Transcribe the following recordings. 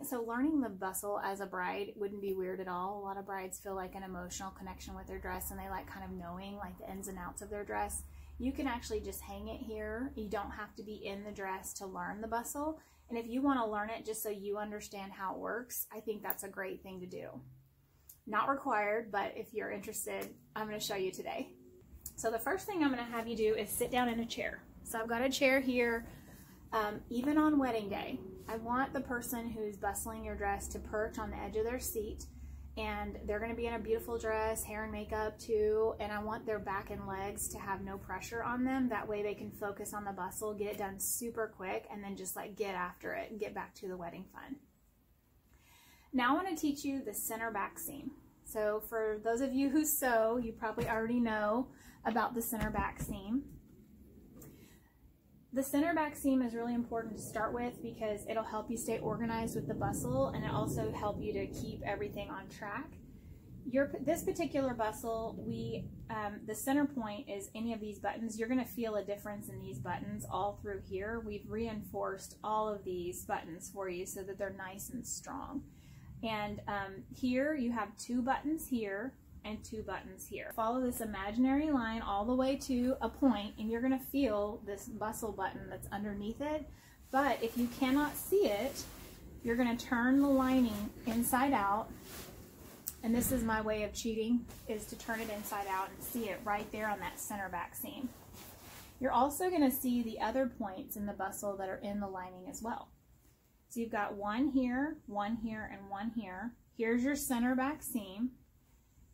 So learning the bustle as a bride wouldn't be weird at all. A lot of brides feel like an emotional connection with their dress, and they like kind of knowing like the ins and outs of their dress. You can actually just hang it here. You don't have to be in the dress to learn the bustle. And if you want to learn it just so you understand how it works, I think that's a great thing to do. Not required, but if you're interested, I'm going to show you today. So the first thing I'm going to have you do is sit down in a chair. So I've got a chair here. Even on wedding day, I want the person who's bustling your dress to perch on the edge of their seat, and they're going to be in a beautiful dress, hair and makeup too, and I want their back and legs to have no pressure on them. That way they can focus on the bustle, get it done super quick, and then just like get after it and get back to the wedding fun. Now I want to teach you the center back seam. So for those of you who sew, you probably already know about the center back seam. The center back seam is really important to start with because it'll help you stay organized with the bustle, and it also help you to keep everything on track. This particular bustle, the center point is any of these buttons. You're going to feel a difference in these buttons all through here. We've reinforced all of these buttons for you so that they're nice and strong. And here you have 2 buttons here and 2 buttons here. Follow this imaginary line all the way to a point, and you're going to feel this bustle button that's underneath it. But if you cannot see it, you're going to turn the lining inside out, and this is my way of cheating, is to turn it inside out and see it right there on that center back seam. You're also going to see the other points in the bustle that are in the lining as well. So you've got 1 here, 1 here, and 1 here. Here's your center back seam.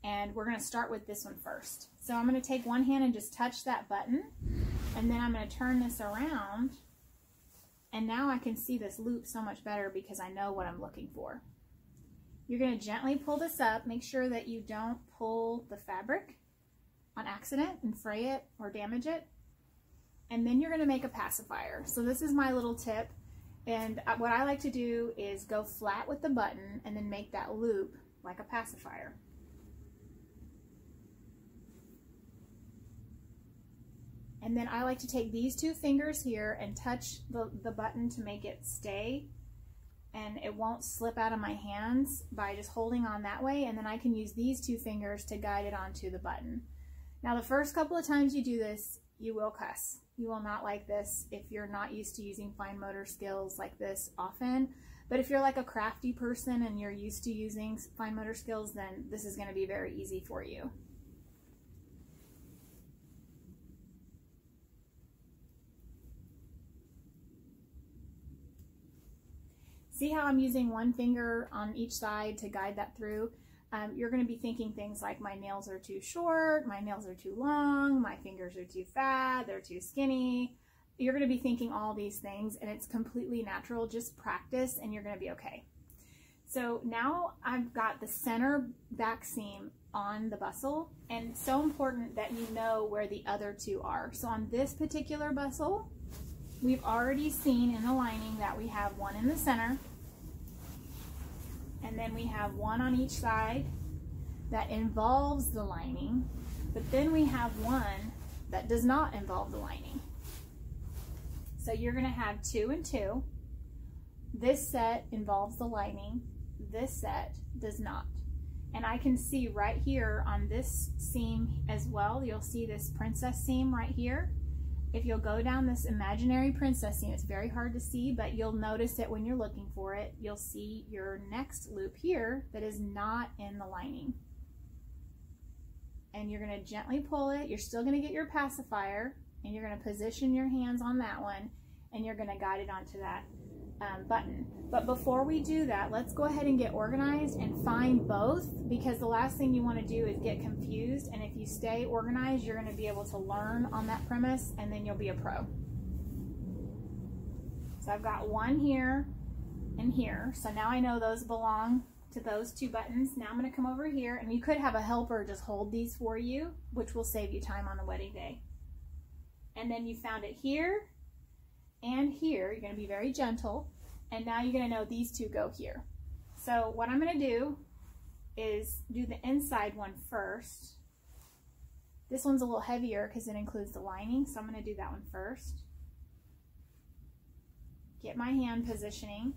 And we're going to start with this one first. So I'm going to take one hand and just touch that button, and then I'm going to turn this around, and now I can see this loop so much better because I know what I'm looking for. You're going to gently pull this up. Make sure that you don't pull the fabric on accident and fray it or damage it. And then you're going to make a pacifier. So this is my little tip, and what I like to do is go flat with the button and then make that loop like a pacifier. And then I like to take these 2 fingers here and touch the button to make it stay, and it won't slip out of my hands by just holding on that way, and then I can use these 2 fingers to guide it onto the button. Now the first couple of times you do this, you will cuss. You will not like this if you're not used to using fine motor skills like this often, but if you're like a crafty person and you're used to using fine motor skills, then this is going to be very easy for you. See how I'm using 1 finger on each side to guide that through? You're going to be thinking things like, my nails are too short, my nails are too long, my fingers are too fat, they're too skinny. You're going to be thinking all these things, and it's completely natural. Just practice and you're going to be okay. So now I've got the center back seam on the bustle, and it's so important that you know where the other 2 are. So on this particular bustle, we've already seen in the lining that we have 1 in the center, and then we have 1 on each side that involves the lining, but then we have 1 that does not involve the lining. So you're going to have 2 and 2. This set involves the lining, this set does not. And I can see right here on this seam as well, you'll see this princess seam right here. If you'll go down this imaginary princess seam, it's very hard to see, but you'll notice it when you're looking for it. You'll see your next loop here that is not in the lining. And you're going to gently pull it. You're still going to get your pacifier, and you're going to position your hands on that one, and you're going to guide it onto that button. But before we do that, let's go ahead and get organized and find both, because the last thing you want to do is get confused, and if you stay organized, you're going to be able to learn on that premise, and then you'll be a pro. So I've got 1 here and here, so now I know those belong to those 2 buttons. Now I'm going to come over here, and you could have a helper just hold these for you, which will save you time on the wedding day. And then you found it here and here. You're going to be very gentle, and now you're going to know these 2 go here. So what I'm going to do is do the inside one first. This one's a little heavier because it includes the lining, so I'm going to do that one first. Get my hand positioning.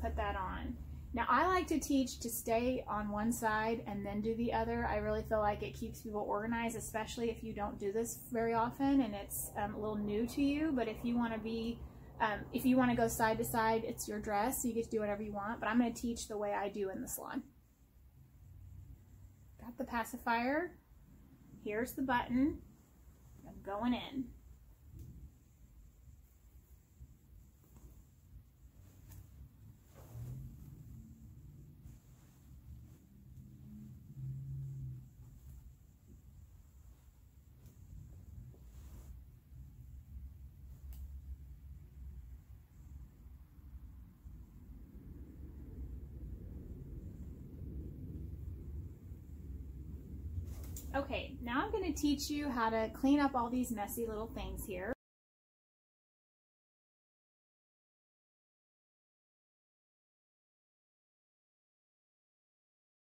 put that on. Now I like to teach to stay on one side and then do the other. I really feel like it keeps people organized, especially if you don't do this very often and it's a little new to you. But if you want to go side to side, it's your dress, so you get to do whatever you want. But I'm going to teach the way I do in the salon. Got the pacifier. Here's the button. I'm going in. Okay, now I'm going to teach you how to clean up all these messy little things here.